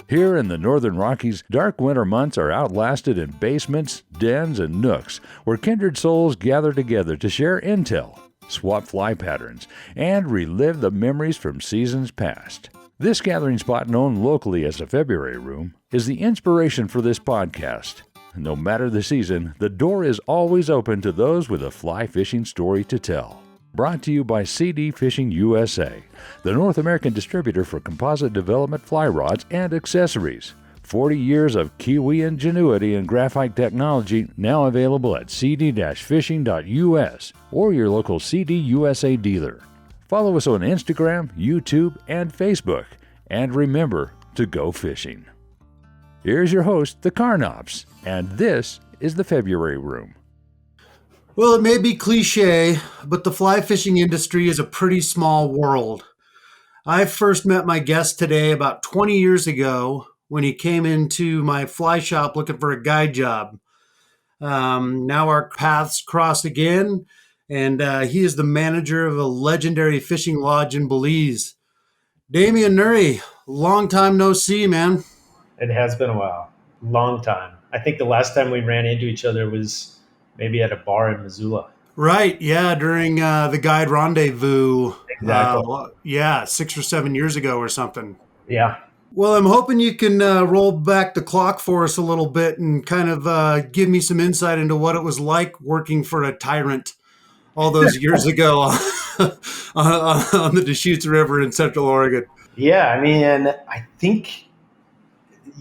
Here in the Northern Rockies, dark winter months are outlasted in basements, dens, and nooks where kindred souls gather together to share intel, swap fly patterns, and relive the memories from seasons past. This gathering spot, known locally as the February Room, is the inspiration for this podcast. No matter the season, the door is always open to those with a fly fishing story to tell. Brought to you by CD Fishing USA, the North American distributor for composite development fly rods and accessories. 40 years of Kiwi ingenuity and graphite technology now available at cd-fishing.us or your local CD USA dealer. Follow us on Instagram, YouTube, and Facebook. And remember to go fishing. Here's your host, the Carnops, and this is the February Room. Well, it may be cliche, but the fly fishing industry is a pretty small world. I first met my guest today about 20 years ago when he came into my fly shop looking for a guide job. Now our paths cross again, and he is the manager of a legendary fishing lodge in Belize. Damien Nurre, long time no see, man. It has been a while, long time. I think the last time we ran into each other was maybe at a bar in Missoula. Right, yeah, during the guide rendezvous. Exactly. 6 or 7 years ago or something. Yeah. Well, I'm hoping you can roll back the clock for us a little bit and kind of give me some insight into what it was like working for a tyrant all those years ago on the Deschutes River in Central Oregon. Yeah, I mean, I think,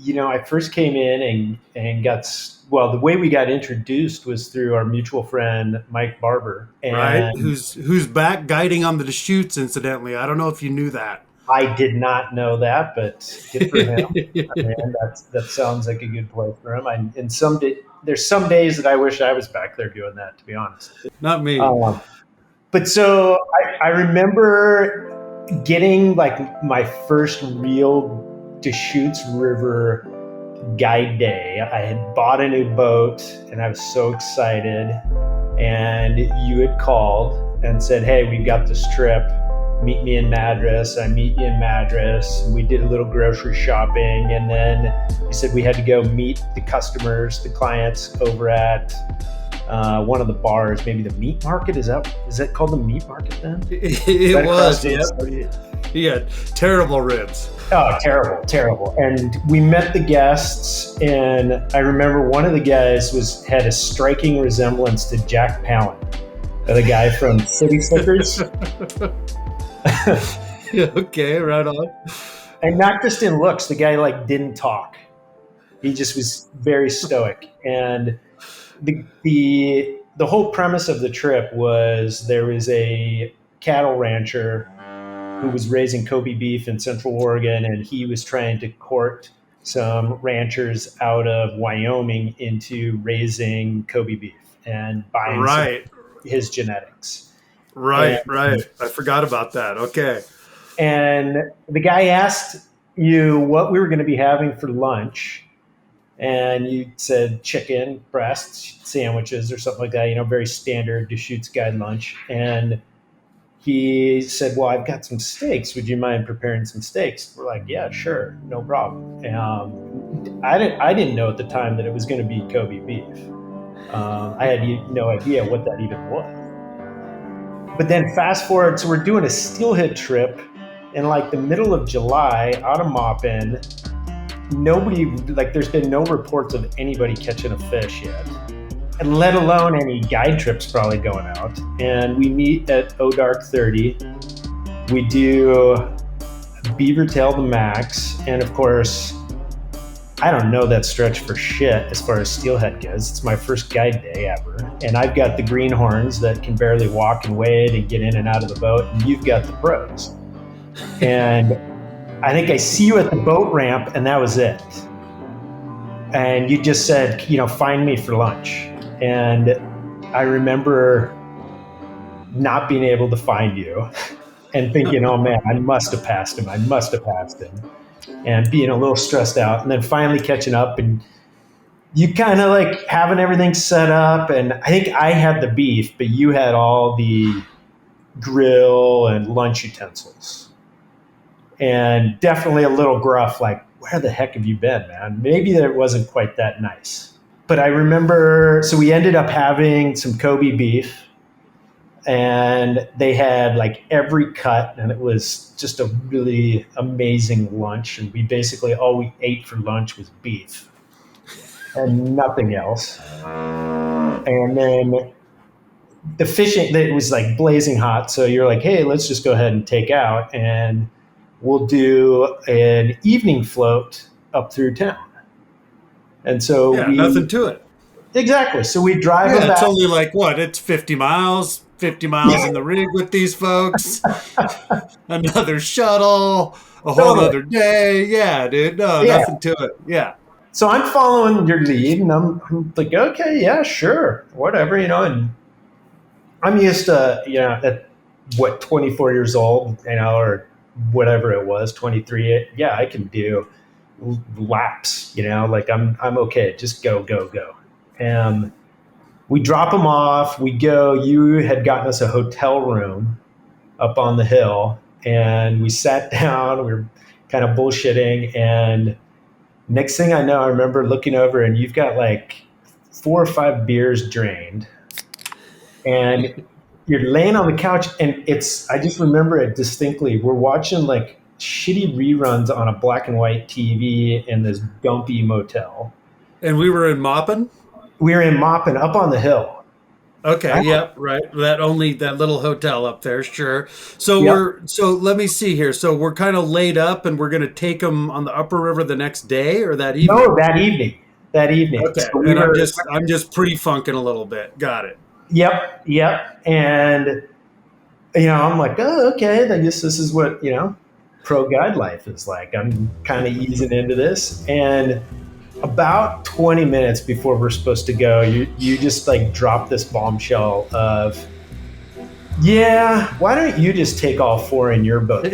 I first came in and got, the way we got introduced was through our mutual friend, Mike Barber. Right, who's back guiding on the Deschutes, incidentally. I don't know if you knew that. I did not know that, but good for him. That sounds like a good place for him. There's some days that I wish I was back there doing that, to be honest. Not me. But so I remember getting like my first real Deschutes River guide day. I had bought a new boat and I was so excited. And you had called and said, "Hey, we've got this trip. Meet me in Madras." I meet you in Madras. We did a little grocery shopping. And then you said we had to go meet the customers, the clients over at one of the bars, maybe the meat market. Is that called the meat market then? It was, yeah. He had terrible ribs. Oh, terrible. And we met the guests, and I remember one of the guys had a striking resemblance to Jack Palin, the guy from City Slickers. Okay, right on. And not just in looks, the guy didn't talk. He just was very stoic. And the whole premise of the trip was there was a cattle rancher who was raising Kobe beef in Central Oregon, and he was trying to court some ranchers out of Wyoming into raising Kobe beef and buying his genetics. Right. I forgot about that. Okay. And the guy asked you what we were going to be having for lunch, and you said chicken breast sandwiches or something like that, very standard Deschutes guide lunch. And he said, "Well, I've got some steaks. Would you mind preparing some steaks?" We're like, "Yeah, sure. No problem." I didn't know at the time that it was going to be Kobe beef. I had no idea what that even was. But then fast forward, so we're doing a steelhead trip in the middle of July out of Maupin. There's been no reports of anybody catching a fish yet, and let alone any guide trips probably going out. And we meet at Dark 30. We do beaver tail the max. And of course, I don't know that stretch for shit as far as steelhead goes. It's my first guide day ever. And I've got the greenhorns that can barely walk and wade and get in and out of the boat. And you've got the pros. And I think I see you at the boat ramp, and that was it. And you just said, find me for lunch. And I remember not being able to find you and thinking, "Oh man, I must have passed him. And being a little stressed out, and then finally catching up, and you kind of having everything set up. And I think I had the beef, but you had all the grill and lunch utensils. And definitely a little gruff, where the heck have you been, man? Maybe that wasn't quite that nice. But I remember, so we ended up having some Kobe beef, and they had like every cut, and it was just a really amazing lunch. And we basically, all we ate for lunch was beef and nothing else. And then the fishing, it was like blazing hot. So you're like, hey, let's just go ahead and take out, and we'll do an evening float up through town. And so nothing to it. Exactly. So we drive Yeah, about. it's only like what? It's 50 miles in the rig with these folks. Another shuttle, a whole other day. Yeah, dude. No, nothing to it. Yeah. So I'm following your lead, and I'm like, okay, yeah, sure, whatever, and I'm used to, at what, 24 years old, or whatever it was, 23. Yeah, I can do laps, like I'm okay. Just go. And we drop them off. We go. You had gotten us a hotel room up on the hill, and we sat down. We were kind of bullshitting, and next thing I know, I remember looking over, and you've got like 4 or 5 beers drained, and you're laying on the couch, and I just remember it distinctly. We're watching like shitty reruns on a black and white TV in this dumpy motel. And we were in Maupin? We were in Maupin, up on the hill. Okay, yep, right. That little hotel up there, sure. So so let me see here. So we're kind of laid up, and we're going to take them on the upper river the next day or that evening? No, that evening. Okay, So and I'm just pre-funking a little bit. Got it. Yep. And, I'm like, oh, okay, I guess this is what, pro guide life is like. I'm kind of easing into this. And about 20 minutes before we're supposed to go, you just like drop this bombshell of, yeah, why don't you just take all 4 in your boat?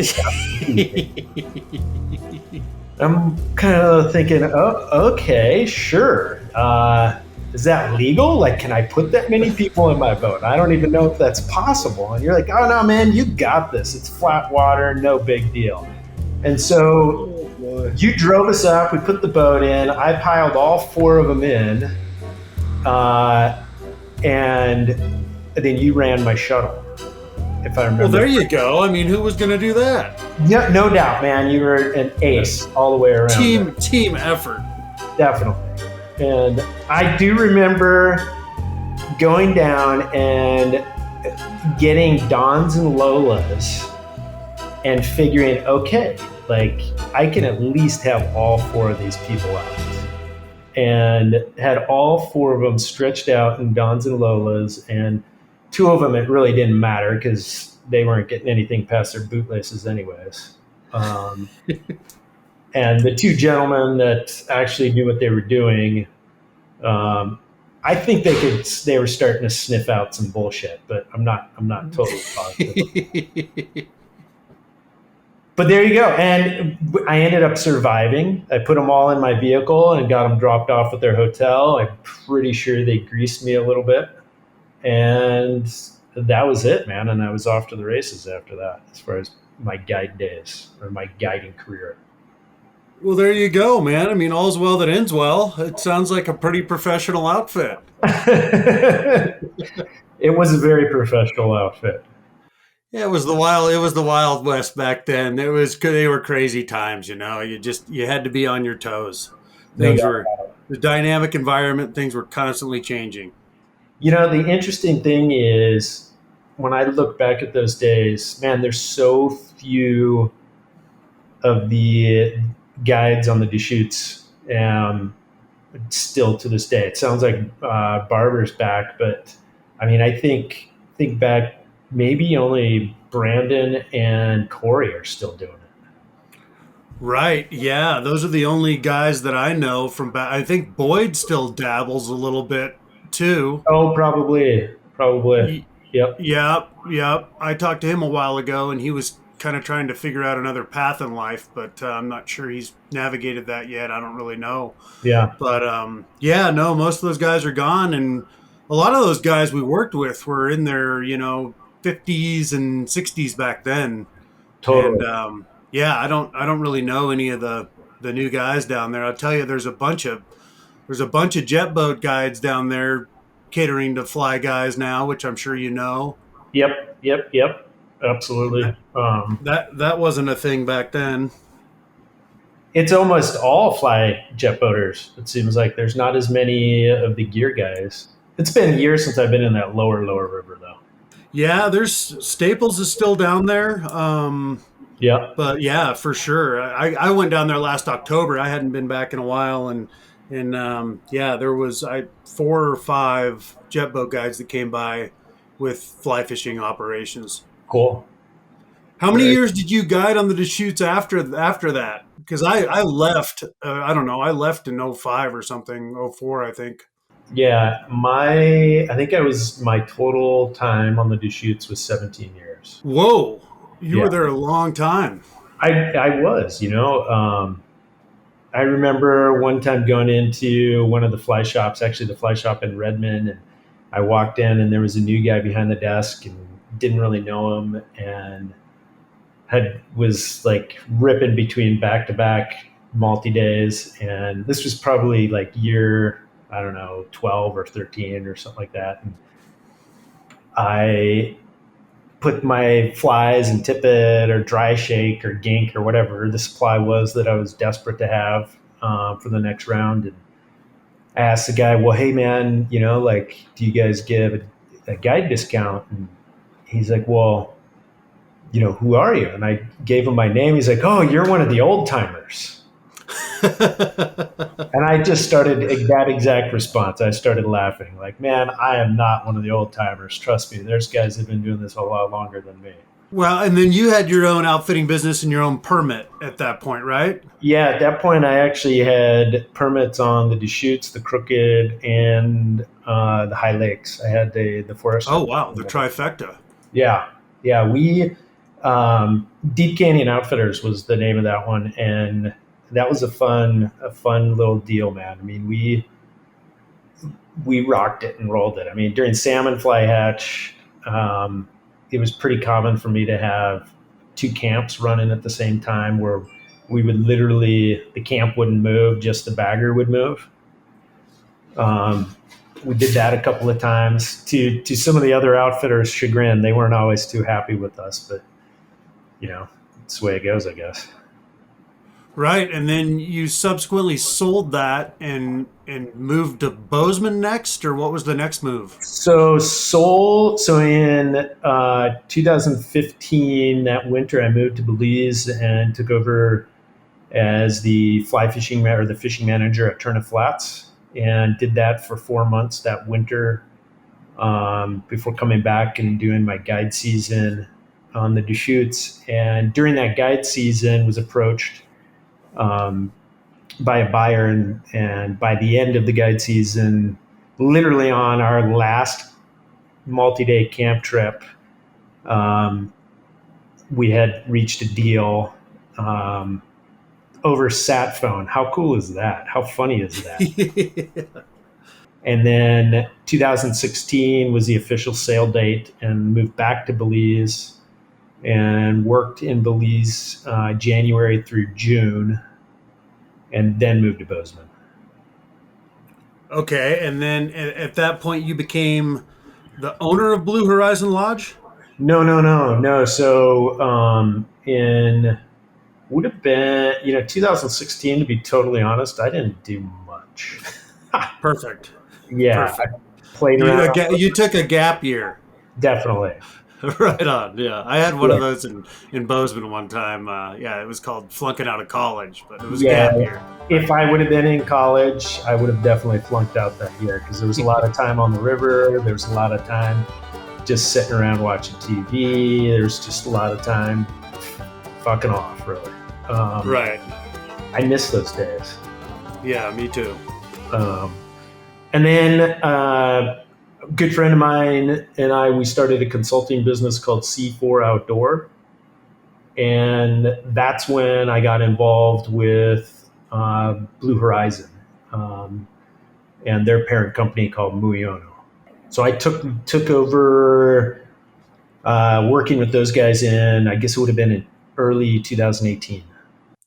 I'm kind of thinking, oh, okay, sure. Is that legal? Like, can I put that many people in my boat? I don't even know if that's possible. And you're like, oh no, man, you got this. It's flat water, no big deal. And so you drove us up, we put the boat in, I piled all 4 of them in, and then you ran my shuttle, if I remember. Well, there you go. I mean, who was going to do that? Yeah, no doubt, man. You were an ace all the way around. Team effort. Definitely. And I do remember going down and getting Dons and Lolas and figuring, okay, like I can at least have all 4 of these people out. And had all 4 of them stretched out in Dons and Lolas, and 2 of them, it really didn't matter because they weren't getting anything past their bootlaces anyways. And the 2 gentlemen that actually knew what they were doing, I think they were starting to sniff out some bullshit, but I'm not totally positive. But there you go. And I ended up surviving. I put them all in my vehicle and got them dropped off at their hotel. I'm pretty sure they greased me a little bit. And that was it, man. And I was off to the races after that, as far as my guide days or my guiding career. Well, there you go, man. I mean, all's well that ends well. It sounds like a pretty professional outfit. It was a very professional outfit. Yeah, it was the Wild West back then. They were crazy times, you had to be on your toes. The dynamic environment, things were constantly changing. The interesting thing is when I look back at those days, man, there's so few of the guides on the Deschutes still to this day. It sounds like Barber's back, but I mean, I think back, maybe only Brandon and Corey are still doing it. Right. Yeah. Those are the only guys that I know from back. I think Boyd still dabbles a little bit too. Oh, probably. Yep. Yep. I talked to him a while ago, and he was kind of trying to figure out another path in life, but I'm not sure he's navigated that yet. I don't really know. Yeah. But no, most of those guys are gone, and a lot of those guys we worked with were in their 50s and 60s back then. Totally. And I don't really know any of the the new guys down there. I'll tell you, there's a bunch of jet boat guides down there catering to fly guys now, which I'm sure you know. Yep. Absolutely. That wasn't a thing back then. It's almost all fly jet boaters. It seems like there's not as many of the gear guys. It's been years since I've been in that lower river, though. Yeah, there's Staples is still down there. Yeah. But yeah, for sure. I went down there last October. I hadn't been back in a while, and yeah, there was 4 or 5 jet boat guides that came by with fly fishing operations. Cool. How many Right. years did you guide on the Deschutes after that? Because I left. I don't know. I left in '05 or something. '04, I think. Yeah. I think my total time on the Deschutes was 17 years. Whoa, you Yeah. were there a long time. I was, I remember one time going into one of the fly shops, actually the fly shop in Redmond, and I walked in and there was a new guy behind the desk and didn't really know him and was like ripping between back-to-back multi-days. And this was probably like year, I don't know, 12 or 13 or something like that. And I put my flies and tippet or dry shake or gink or whatever the supply was that I was desperate to have for the next round. And I asked the guy, well, hey man, do you guys give a guide discount? And he's like, well, who are you? And I gave him my name. He's like, oh, you're one of the old timers. And I just started that exact response. I started laughing like, man, I am not one of the old timers. Trust me. There's guys that have been doing this a lot longer than me. Well, and then you had your own outfitting business and your own permit at that point, right? Yeah, at that point, I actually had permits on the Deschutes, the Crooked, and the High Lakes. I had the forest. Oh, wow. The trifecta. Yeah. We Deep Canyon Outfitters was the name of that one, and that was a fun little deal, man. I mean, we rocked it and rolled it. I mean, during salmon fly hatch, it was pretty common for me to have 2 camps running at the same time, where we would literally, the camp wouldn't move, just the bagger would move. We did that a couple of times. To some of the other outfitters' chagrin, they weren't always too happy with us, but it's the way it goes, I guess. Right. And then you subsequently sold that and moved to Bozeman next, or what was the next move? So in 2015, that winter, I moved to Belize and took over as the fishing manager at Turner Flats, and did that for 4 months that winter before coming back and doing my guide season on the Deschutes. And during that guide season, was approached by a buyer, and by the end of the guide season, literally on our last multi-day camp trip, we had reached a deal over sat phone. How cool is that? How funny is that? And then 2016 was the official sail date, and moved back to Belize and worked in Belize January through June, and then moved to Bozeman. Okay. And then at that point, you became the owner of Blue Horizon Lodge? No. So would have been 2016, to be totally honest. I didn't do much. Perfect. Yeah. Perfect. Played around. You took a gap year. Definitely. Right on. Yeah. I had one of those in Bozeman one time. It was called flunking out of college, but it was gap year. If I would have been in college, I would have definitely flunked out that year, because there was a lot of time on the river. There was a lot of time just sitting around watching TV. There's just a lot of time fucking off, really. Right. I miss those days. Yeah, me too. And then a good friend of mine and we started a consulting business called C4 Outdoor. And that's when I got involved with Blue Horizon and their parent company called Muyono. So I took over working with those guys in, I guess it would have been in early 2018.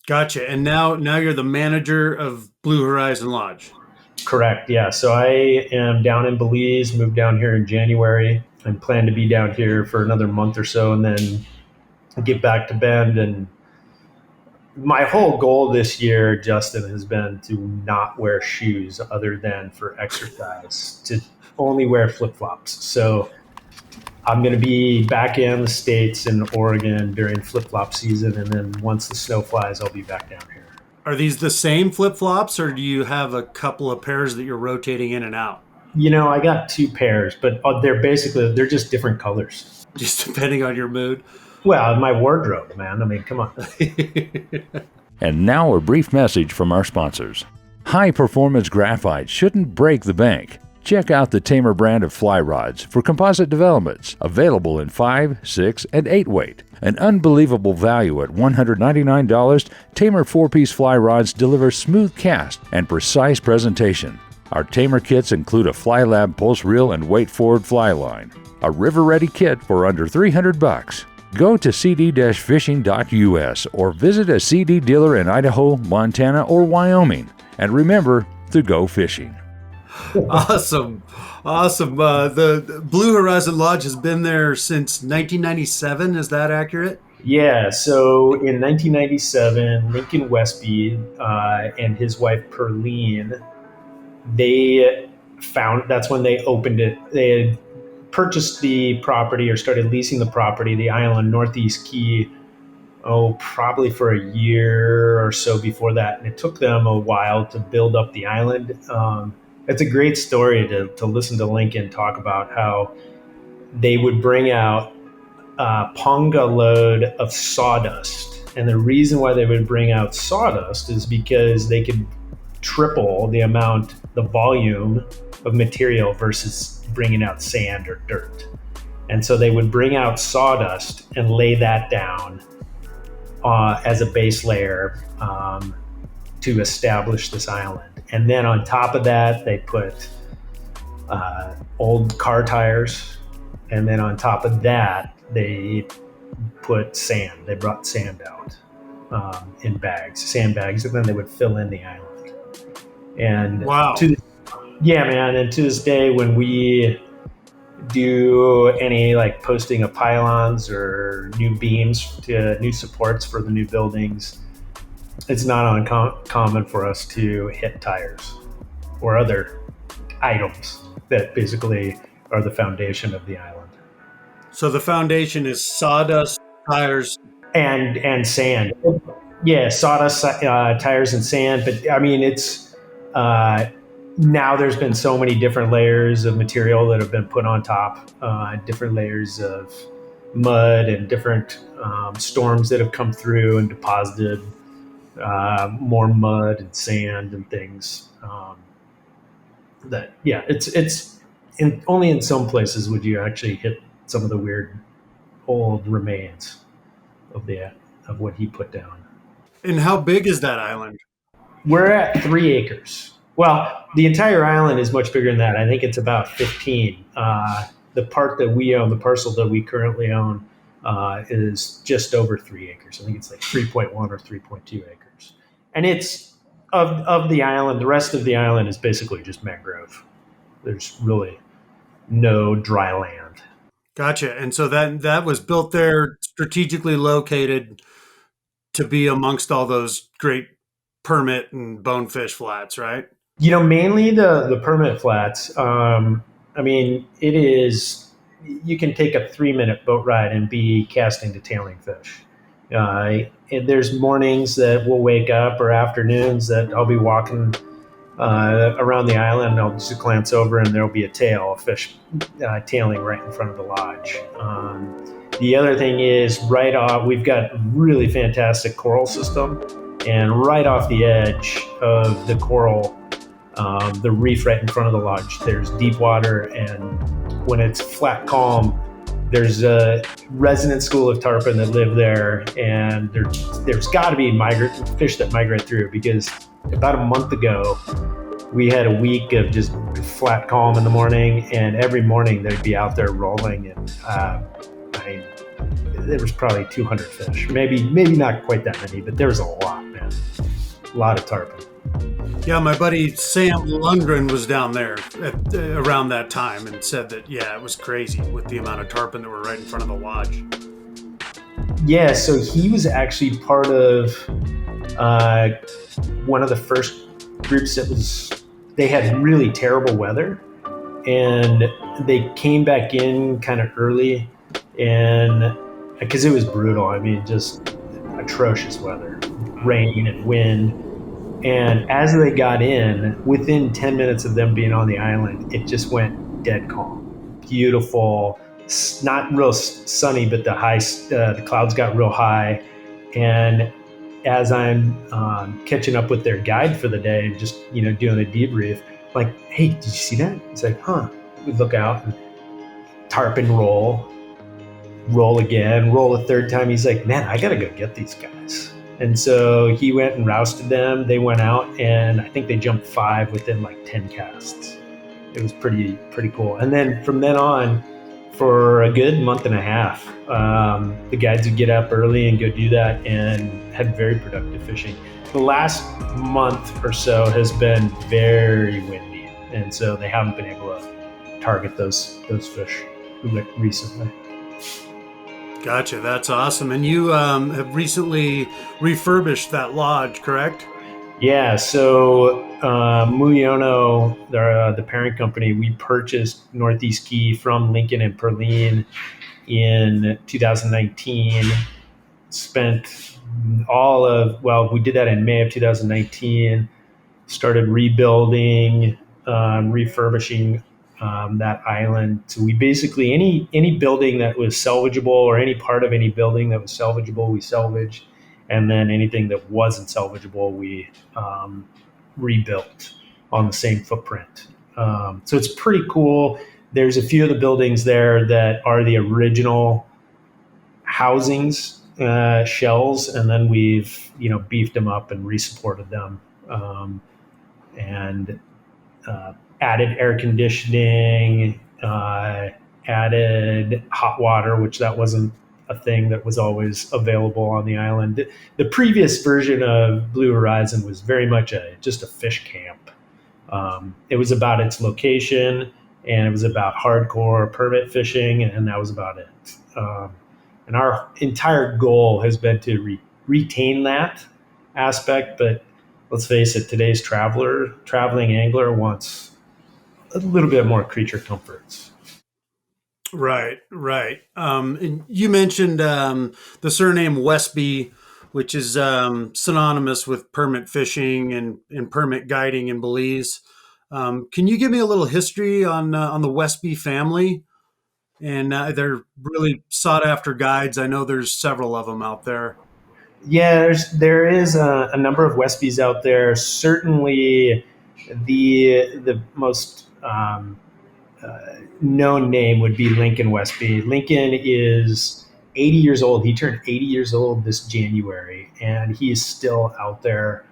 Gotcha. And now you're the manager of Blue Horizon Lodge. Correct. Yeah. So I am down in Belize, moved down here in January, and plan to be down here for another month or so, and then get back to Bend. And my whole goal this year, Justin, has been to not wear shoes other than for exercise, to only wear flip-flops. So I'm going to be back in the States in Oregon during flip-flop season. And then once the snow flies, I'll be back down here. Are these the same flip-flops, or do you have a couple of pairs that you're rotating in and out? I got 2 pairs, but they're just different colors. Just depending on your mood? Well, my wardrobe, man. I mean, come on. And now a brief message from our sponsors. High-performance graphite shouldn't break the bank. Check out the Tamer brand of fly rods for composite developments, available in 5, 6, and 8 weight. An unbelievable value at $199, Tamer 4-piece fly rods deliver smooth cast and precise presentation. Our Tamer kits include a Fly Lab pulse reel and weight forward fly line. A river-ready kit for under $300. Go to cd-fishing.us or visit a CD dealer in Idaho, Montana, or Wyoming. And remember to go fishing. Awesome. The Blue Horizon Lodge has been there since 1997. Is that accurate? Yeah. So in 1997, Lincoln Westby and his wife Perline, that's when they opened it. They had purchased the property or started leasing the property, the island, Northeast Key, probably for a year or so before that. And it took them a while to build up the island. It's a great story to listen to Lincoln talk about how they would bring out a punga load of sawdust. And the reason why they would bring out sawdust is because they could triple the volume of material versus bringing out sand or dirt. And so they would bring out sawdust and lay that down as a base layer to establish this island. And then on top of that, they put old car tires. And then on top of that, they put sand. They brought sand out in sandbags, and then they would fill in the island. And wow. And to this day, when we do any posting of pylons or new beams to new supports for the new buildings, it's not uncommon for us to hit tires or other items that basically are the foundation of the island. So the foundation is sawdust, tires, and sand. Yeah, sawdust, tires, and sand. But I mean, it's now there's been so many different layers of material that have been put on top, different layers of mud and different storms that have come through and deposited more mud and sand and things. Only in some places would you actually hit some of the weird old remains of what he put down. And how big is that island? We're at 3 acres. Well, the entire island is much bigger than that. I think it's about 15. The part that we own, the parcel that we currently own, is just over 3 acres. I think it's 3.1 or 3.2 acres. And it's of the island. The rest of the island is basically just mangrove. There's really no dry land. Gotcha. And so that was built there, strategically located to be amongst all those great permit and bonefish flats, right? Mainly the permit flats. It is, you can take a 3-minute boat ride and be casting to tailing fish. And there's mornings that we'll wake up or afternoons that I'll be walking around the island, and I'll just glance over and there'll be a fish tailing right in front of the lodge. The other thing is we've got really fantastic coral system, and right off the edge of the coral, the reef right in front of the lodge, there's deep water, and when it's flat calm, there's a resident school of tarpon that live there, and there's got to be fish that migrate through, because about a month ago, we had a week of just flat calm in the morning, and every morning they'd be out there rolling, and there was probably 200 fish, maybe not quite that many, but there was a lot, man. A lot of tarpon. Yeah, my buddy Sam Lundgren was down there around that time and said that, yeah, it was crazy with the amount of tarpon that were right in front of the lodge. Yeah, so he was actually part of one of the first groups they had really terrible weather, and they came back in kind of early, and because it was brutal. I mean, just atrocious weather, rain and wind. And as they got in, within 10 minutes of them being on the island, it just went dead calm. Beautiful, not real sunny, but the clouds got real high. And as I'm catching up with their guide for the day, just doing a debrief, like, hey, did you see that? It's like, huh. We look out and tarpon roll again, roll a third time. He's like, man, I gotta go get these guys. And so he went and rousted them. They went out, and I think they jumped 5 within like 10 casts. It was pretty cool. And then from then on, for a good month and a half, the guides would get up early and go do that, and had very productive fishing. The last month or so has been very windy, and so they haven't been able to target those fish recently. Gotcha. That's awesome. And you have recently refurbished that lodge, correct? Yeah. So Muyano, the parent company, we purchased Northeast Key from Lincoln and Perline in 2019. Spent we did that in May of 2019. Started rebuilding, refurbishing that island. So we basically, any building that was salvageable, or any part of any building that was salvageable, we salvaged. And then anything that wasn't salvageable, we rebuilt on the same footprint. So it's pretty cool. There's a few of the buildings there that are the original housings, shells, and then we've beefed them up and resupported them, and added air conditioning, added hot water, which that wasn't a thing that was always available on the island. The previous version of Blue Horizon was very much just a fish camp. It was about its location, and it was about hardcore permit fishing, and that was about it. And our entire goal has been to retain that aspect, but let's face it, today's traveling angler wants a little bit more creature comforts. Right. And you mentioned the surname Westby, which is synonymous with permit fishing and permit guiding in Belize. Can you give me a little history on the Westby family? And they're really sought after guides. I know there's several of them out there. Yeah, there is a number of Westbys out there. Certainly, the most known name would be Lincoln Westby. Lincoln is 80 years old. He turned 80 years old this January, and he is still out there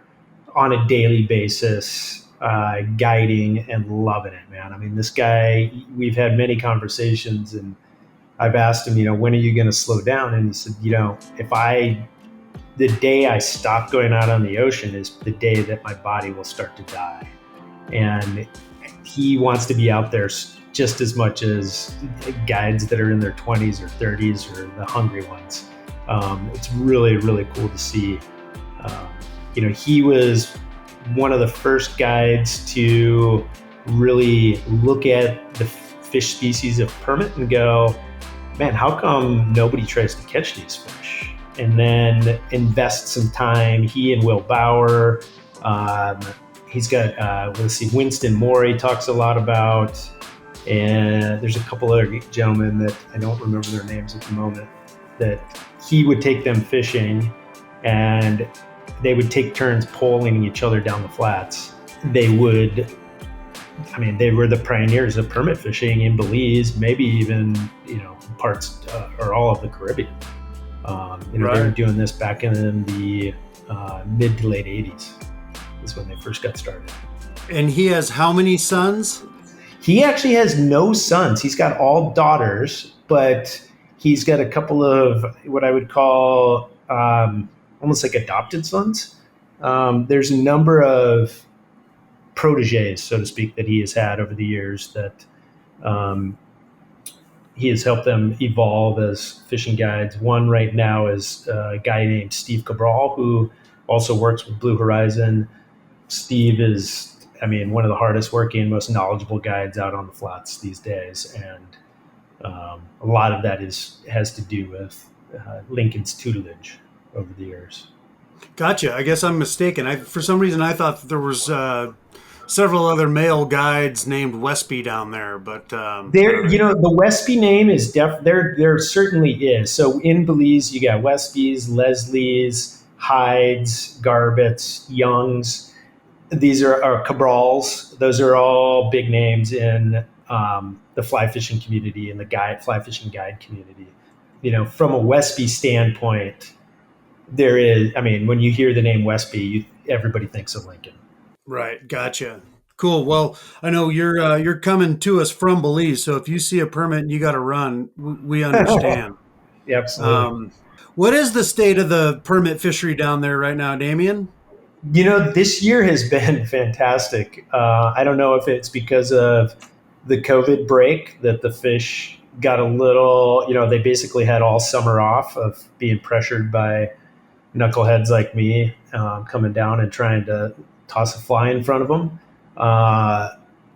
on a daily basis, guiding and loving it, man. I mean, this guy, we've had many conversations, and I've asked him, when are you going to slow down? And he said, the day I stop going out on the ocean is the day that my body will start to die. And he wants to be out there just as much as guides that are in their 20s or 30s or the hungry ones. It's really, really cool to see. He was one of the first guides to really look at the fish species of permit and go, man, how come nobody tries to catch these fish? And then invest some time. He and Will Bauer, he's got, Winston Moore he talks a lot about, and there's a couple other gentlemen that I don't remember their names at the moment, that he would take them fishing, and they would take turns poling each other down the flats. They were the pioneers of permit fishing in Belize, maybe even, parts or all of the Caribbean. Right. They were doing this back in the mid to late 80s is when they first got started. And he has how many sons? He actually has no sons. He's got all daughters, but he's got a couple of what I would call almost like adopted sons. There's a number of proteges, so to speak, that he has had over the years that he has helped them evolve as fishing guides. One right now is a guy named Steve Cabral, who also works with Blue Horizon. Steve is, one of the hardest working, most knowledgeable guides out on the flats these days. And a lot of that has to do with Lincoln's tutelage over the years. Gotcha. I guess I'm mistaken. For some reason, I thought that there was several other male guides named Westby down there, but the Westby name is there certainly is. So in Belize, you got Westbys, Leslies, Hydes, Garbets, Youngs. These are Cabrals. Those are all big names in the fly fishing community and the fly fishing guide community. From a Westby standpoint, there is. When you hear the name Westby, everybody thinks of Lincoln. Right. Gotcha. Cool. Well, I know you're coming to us from Belize, so if you see a permit and you got to run, we understand. Yeah, absolutely. What is the state of the permit fishery down there right now, Damien? This year has been fantastic. I don't know if it's because of the COVID break that the fish got a little, they basically had all summer off of being pressured by knuckleheads like me coming down and trying to toss a fly in front of them.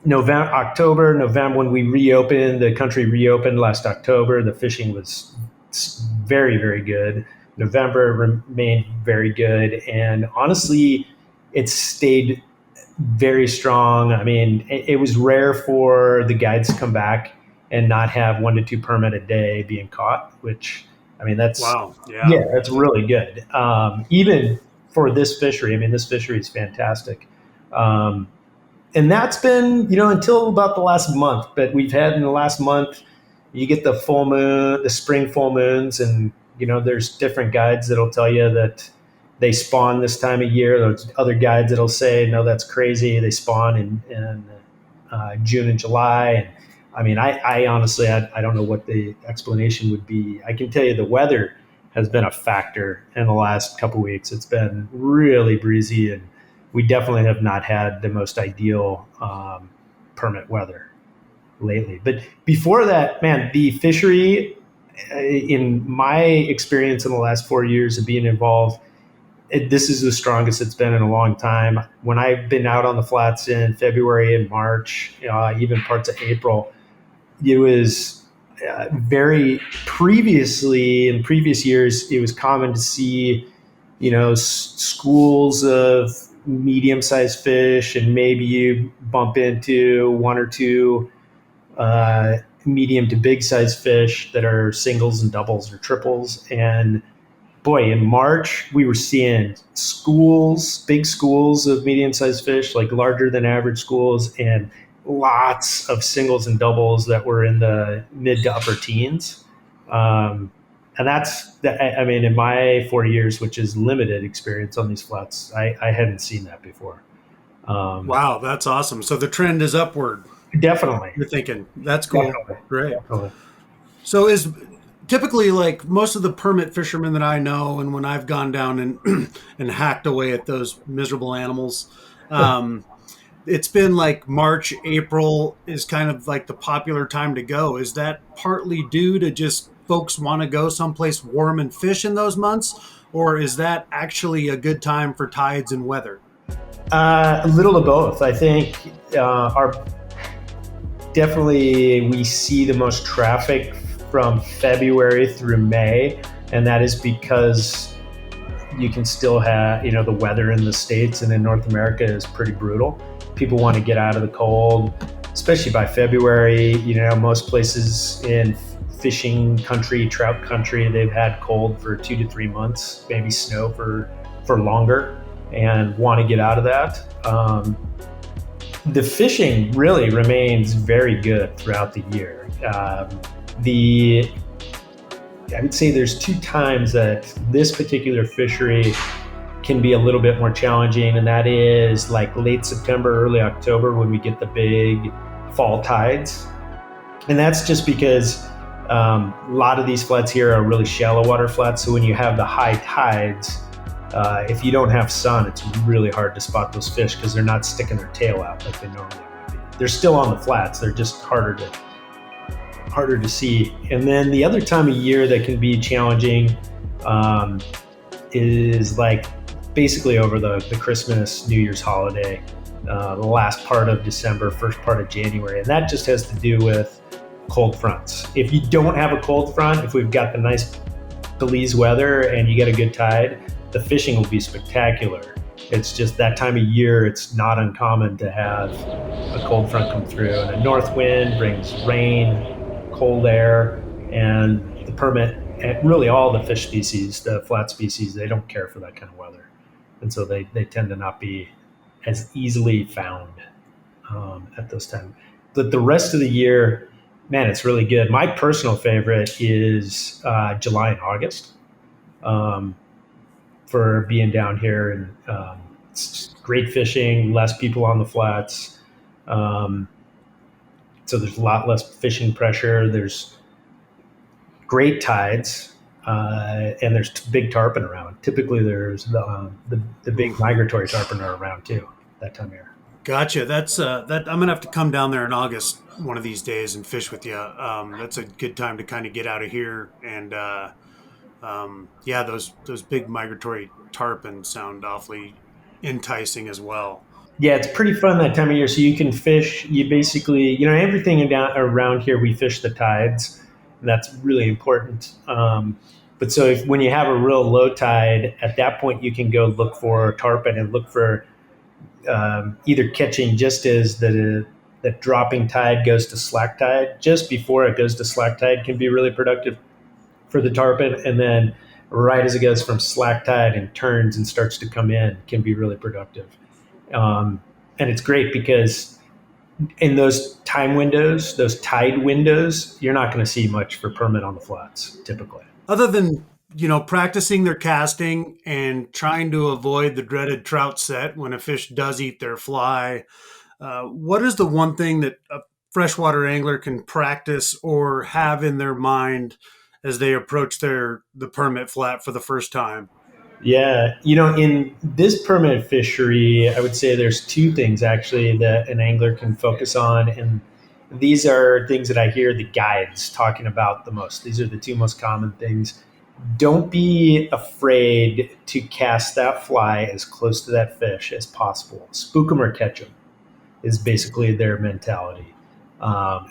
November, when we reopened, the country reopened last October, the fishing was very, very good. November remained very good. And honestly, it stayed very strong. It was rare for the guides to come back and not have 1 to 2 permit a day being caught, which, that's, wow. Yeah, that's really good. Even for this fishery, this fishery is fantastic. And that's been, until about the last month, but we've had in the last month, you get the full moon, the spring full moons, and, there's different guides that'll tell you that they spawn this time of year. There's other guides that'll say, no, that's crazy. They spawn in June and July. And I honestly, I don't know what the explanation would be. I can tell you the weather has been a factor in the last couple of weeks. It's been really breezy, and we definitely have not had the most ideal permit weather lately. But before that, man, the fishery, in my experience in the last 4 years of being involved, this is the strongest it's been in a long time. When I've been out on the flats in February and March, even parts of April, it was very previously, in previous years, it was common to see, schools of medium-sized fish, and maybe you bump into 1 or 2 medium to big-sized fish that are singles and doubles or triples. And boy, in March, we were seeing big schools of medium-sized fish, like larger than average schools, and lots of singles and doubles that were in the mid to upper teens. And that's, in my 4 years, which is limited experience on these flats, I hadn't seen that before. Wow, that's awesome. So the trend is upward. Definitely. You're thinking, that's cool. Definitely. Great. Definitely. So is typically, like most of the permit fishermen that I know, and when I've gone down and hacked away at those miserable animals, it's been like March, April is kind of like the popular time to go. Is that partly due to just folks want to go someplace warm and fish in those months? Or is that actually a good time for tides and weather? A little of both. I think definitely we see the most traffic from February through May, and that is because you can still have, the weather in the States and in North America is pretty brutal. People want to get out of the cold, especially by February. Most places in fishing country, trout country, they've had cold for 2 to 3 months, maybe snow for longer, and want to get out of that. The fishing really remains very good throughout the year. I would say there's 2 times that this particular fishery can be a little bit more challenging, and that is like late September, early October, when we get the big fall tides. And that's just because a lot of these flats here are really shallow water flats. So when you have the high tides, If you don't have sun, it's really hard to spot those fish because they're not sticking their tail out like they normally would be. They're still on the flats. They're just harder to see. And then the other time of year that can be challenging is like basically over the Christmas, New Year's holiday, the last part of December, first part of January. And that just has to do with cold fronts. If you don't have a cold front, if we've got the nice Belize weather and you get a good tide, the fishing will be spectacular. It's just that time of year, it's not uncommon to have a cold front come through. And a north wind brings rain, cold air, and the permit, and really all the fish species, the flat species, they don't care for that kind of weather. And so they tend to not be as easily found at those times. But the rest of the year, man, it's really good. My personal favorite is July and August for being down here. And it's great fishing, less people on the flats. So there's a lot less fishing pressure. There's great tides, and there's big tarpon around. Typically, there's the big migratory tarpon are around too that time of year. Gotcha. That's that. I'm gonna have to come down there in August one of these days and fish with you. That's a good time to kind of get out of here. And yeah, those big migratory tarpon sound awfully enticing as well. Yeah, it's pretty fun that time of year. So you can fish. You basically, everything around here, we fish the tides. And that's really important. But so when you have a real low tide, at that point you can go look for tarpon and look for either catching just as the dropping tide goes to slack tide. Just before it goes to slack tide can be really productive for the tarpon, and then right as it goes from slack tide and turns and starts to come in can be really productive. And it's great because in those time windows, those tide windows, you're not going to see much for permit on the flats typically. Other than, practicing their casting and trying to avoid the dreaded trout set when a fish does eat their fly, what is the one thing that a freshwater angler can practice or have in their mind as they approach the permit flat for the first time? Yeah, in this permit fishery, I would say there's two things actually that an angler can focus on. And these are things that I hear the guides talking about the most. These are the two most common things. Don't be afraid to cast that fly as close to that fish as possible. Spook them or catch them is basically their mentality.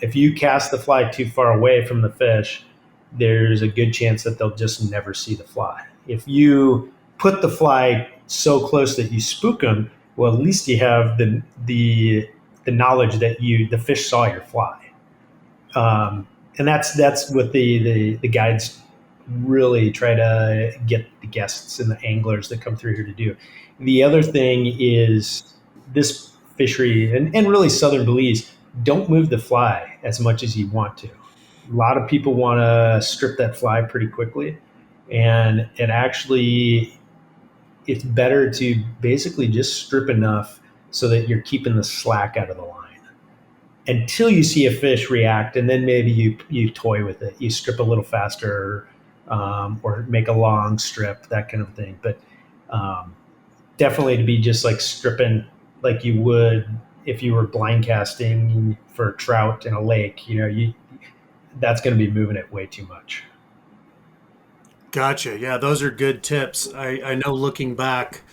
If you cast the fly too far away from the fish, there's a good chance that they'll just never see the fly. If you put the fly so close that you spook them, well, at least you have the knowledge that the fish saw your fly. And that's what the guides really try to get the guests and the anglers that come through here to do. The other thing is this fishery and really southern Belize, don't move the fly as much as you want to. A lot of people want to strip that fly pretty quickly, and it's better to basically just strip enough so that you're keeping the slack out of the line until you see a fish react, and then maybe you toy with it. You strip a little faster, or make a long strip, that kind of thing. But definitely to be just like stripping like you would if you were blind casting for trout in a lake, that's going to be moving it way too much. Gotcha. Yeah, those are good tips. I know looking back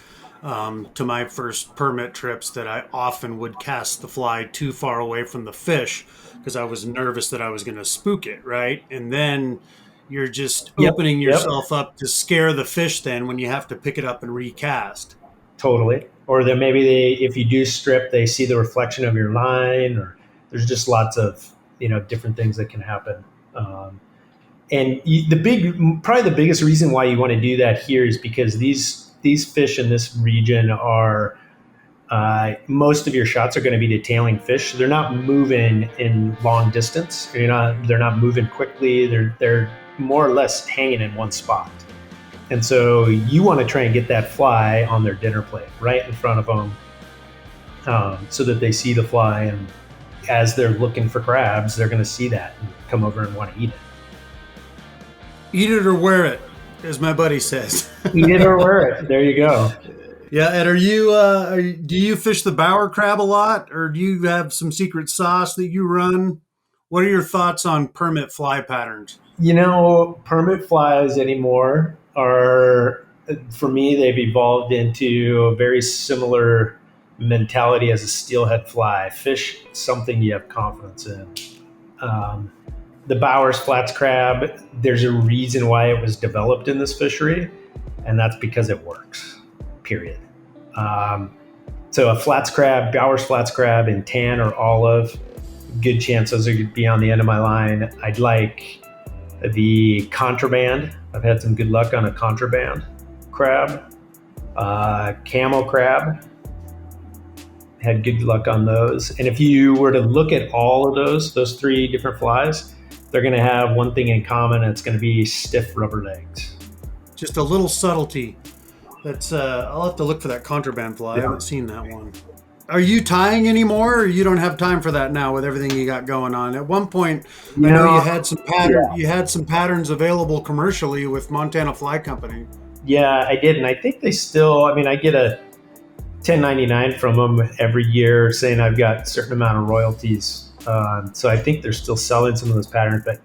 to my first permit trips that I often would cast the fly too far away from the fish because I was nervous that I was going to spook it, right? And then you're just opening yourself up to scare the fish then when you have to pick it up and recast. Totally. Or then maybe if you do strip, they see the reflection of your line, or there's just lots of, different things that can happen. And probably the biggest reason why you want to do that here is because these fish in this region are, most of your shots are going to be detailing fish. They're not moving in long distance. They're not moving quickly. They're more or less hanging in one spot. And so you want to try and get that fly on their dinner plate right in front of them, so that they see the fly, and as they're looking for crabs, they're going to see that and come over and want to eat it. Eat it or wear it. as my buddy says. Eat it or wear it. There you go. Yeah, and do you fish the bower crab a lot, or do you have some secret sauce that you run? What are your thoughts on permit fly patterns? Permit flies anymore are, for me, they've evolved into a very similar mentality as a steelhead fly. Fish something you have confidence in. The Bowers Flats crab, there's a reason why it was developed in this fishery, and that's because it works, period. So a flats crab, Bowers Flats crab in tan or olive, good chance those are going to be on the end of my line. I'd like the contraband. I've had some good luck on a contraband crab. Camel crab, had good luck on those. And if you were to look at all of those three different flies, they're going to have one thing in common. It's going to be stiff rubber legs. Just a little subtlety. That's I'll have to look for that contraband fly. I haven't seen that one. Are you tying anymore, or you don't have time for that now with everything you got going on? At one point, I know you had some pattern. Yeah. You had some patterns available commercially with Montana Fly Company. Yeah, I did, and I think they still. I mean, I get a 1099 from them every year saying I've got a certain amount of royalties. So I think they're still selling some of those patterns, but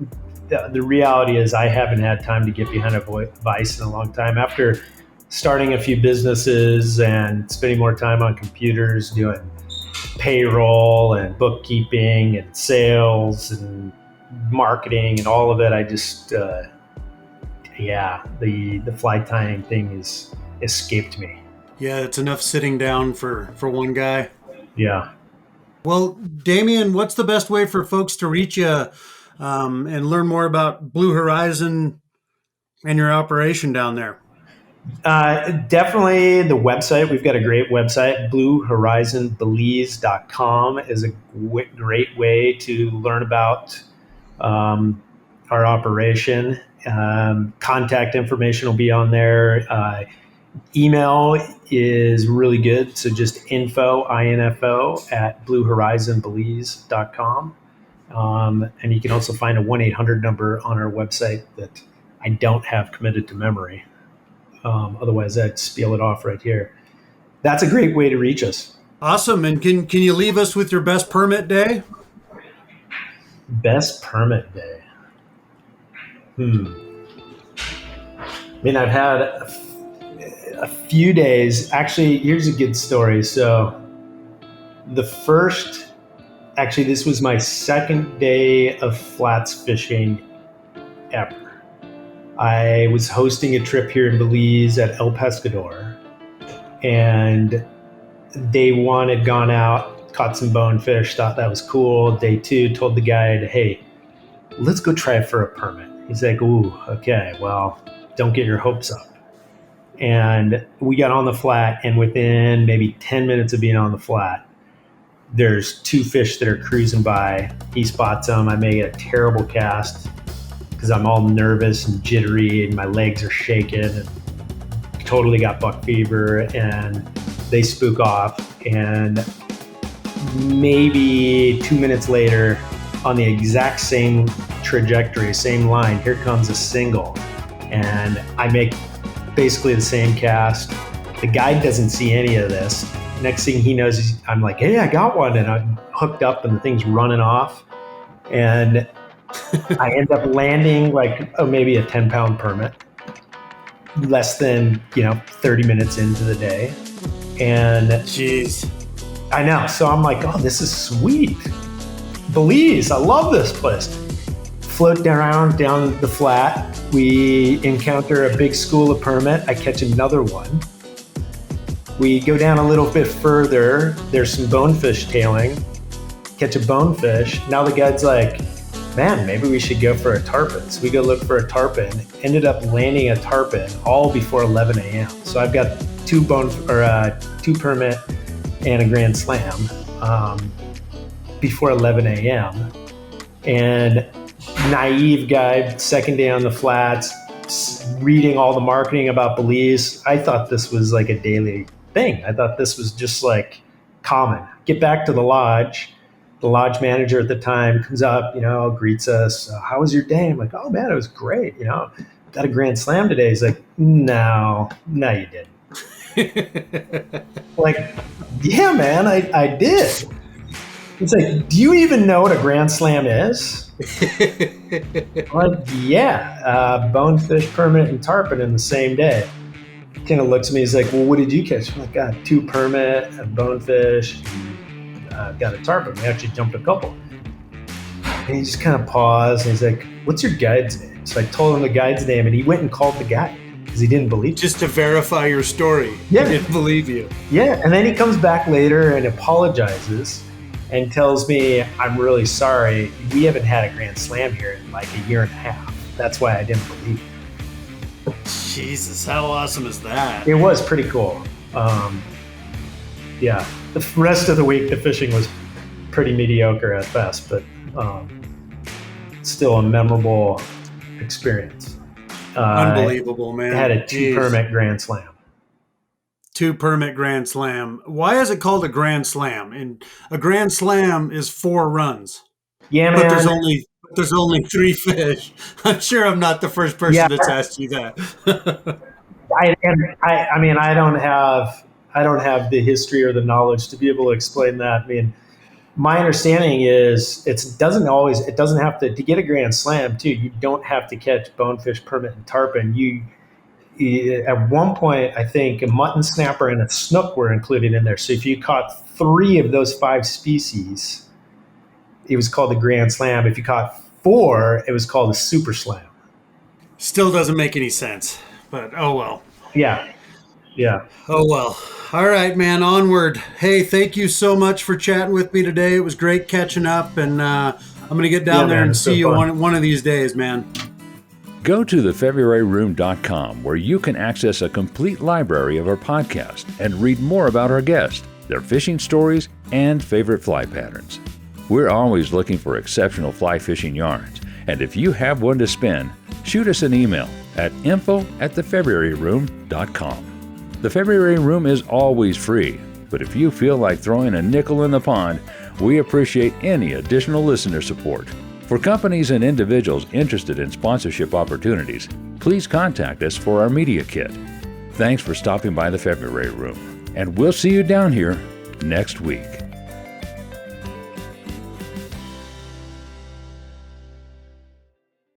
the reality is I haven't had time to get behind a vise in a long time. After starting a few businesses and spending more time on computers, doing payroll and bookkeeping and sales and marketing and all of it, I just, the fly tying thing has escaped me. Yeah, it's enough sitting down for one guy. Yeah. Well, Damien, what's the best way for folks to reach you and learn more about Blue Horizon and your operation down there? Definitely the website. We've got a great website. BlueHorizonBelize.com is a great way to learn about our operation. Contact information will be on there. Email is really good. So just info at BlueHorizonBelize.com. And you can also find a 1-800 number on our website that I don't have committed to memory. Otherwise, I'd spiel it off right here. That's a great way to reach us. Awesome. And can you leave us with your best permit day? Best permit day. I mean, I've had a few days. Actually, here's a good story. So this was my second day of flats fishing ever. I was hosting a trip here in Belize at El Pescador, and day one had gone out, caught some bonefish, thought that was cool. Day two, told the guide, hey, let's go try for a permit. He's like, ooh, okay, well, don't get your hopes up. And we got on the flat, and within maybe 10 minutes of being on the flat, there's two fish that are cruising by. He spots them. I make a terrible cast because I'm all nervous and jittery and my legs are shaking and totally got buck fever, and they spook off. And maybe 2 minutes later, on the exact same trajectory, same line, here comes a single, and I make basically the same cast. The guide doesn't see any of this. Next thing he knows, I'm like, hey, I got one, and I'm hooked up and the thing's running off, and I end up landing maybe a 10-pound permit, less than 30 minutes into the day. And jeez, I know. So I'm like, oh, this is sweet. Belize, I love this place. Float around down the flat. We encounter a big school of permit. I catch another one. We go down a little bit further. There's some bonefish tailing. Catch a bonefish. Now the guide's like, man, maybe we should go for a tarpon. So we go look for a tarpon. Ended up landing a tarpon all before 11 a.m. So I've got two permit and a grand slam before 11 a.m. And naive guy, second day on the flats, reading all the marketing about Belize. I thought this was like a daily thing. I thought this was just like common. Get back to the lodge. The lodge manager at the time comes up, greets us. How was your day? I'm like, oh man, it was great. got a grand slam today. He's like, no, you didn't. Like, yeah, man, I did. It's like, do you even know what a grand slam is? I'm like, yeah, bonefish, permit, and tarpon in the same day. Kind of looks at me, he's like, well, what did you catch? I'm like, got 2 permit, a bonefish, got a tarpon. We actually jumped a couple. And he just kind of paused, and he's like, what's your guide's name? So I told him the guide's name, and he went and called the guide because he didn't believe me. Just to verify your story. Yeah. He didn't believe you. Yeah, and then he comes back later and apologizes and tells me, I'm really sorry. We haven't had a grand slam here in like a year and a half. That's why I didn't believe you. Jesus, how awesome is that? It was pretty cool. Yeah, the rest of the week, the fishing was pretty mediocre at best, but still a memorable experience. Unbelievable, man. I had a 2 permit grand slam. 2 permit grand slam. Why is it called a grand slam? And a grand slam is 4 runs. Yeah, man. But there's only 3 fish. I'm sure I'm not the first person that's asked you that. I mean, I don't have the history or the knowledge to be able to explain that. I mean, my understanding is it doesn't have to get a grand slam too. You don't have to catch bonefish, permit, and tarpon. You at one point, I think a mutton snapper and a snook were included in there. So if you caught 3 of those 5 species, it was called the grand slam. If you caught 4, it was called a super slam. Still doesn't make any sense, but oh well. Yeah. Oh well. All right, man, onward. Hey, thank you so much for chatting with me today. It was great catching up, and I'm going to get down there and see you one of these days, man. Go to thefebrairyroom.com where you can access a complete library of our podcast and read more about our guests, their fishing stories, and favorite fly patterns. We're always looking for exceptional fly fishing yarns, and if you have one to spin, shoot us an email at info@thefebrairyroom.com. The February Room is always free, but if you feel like throwing a nickel in the pond, we appreciate any additional listener support. For companies and individuals interested in sponsorship opportunities, please contact us for our media kit. Thanks for stopping by the February Room, and we'll see you down here next week.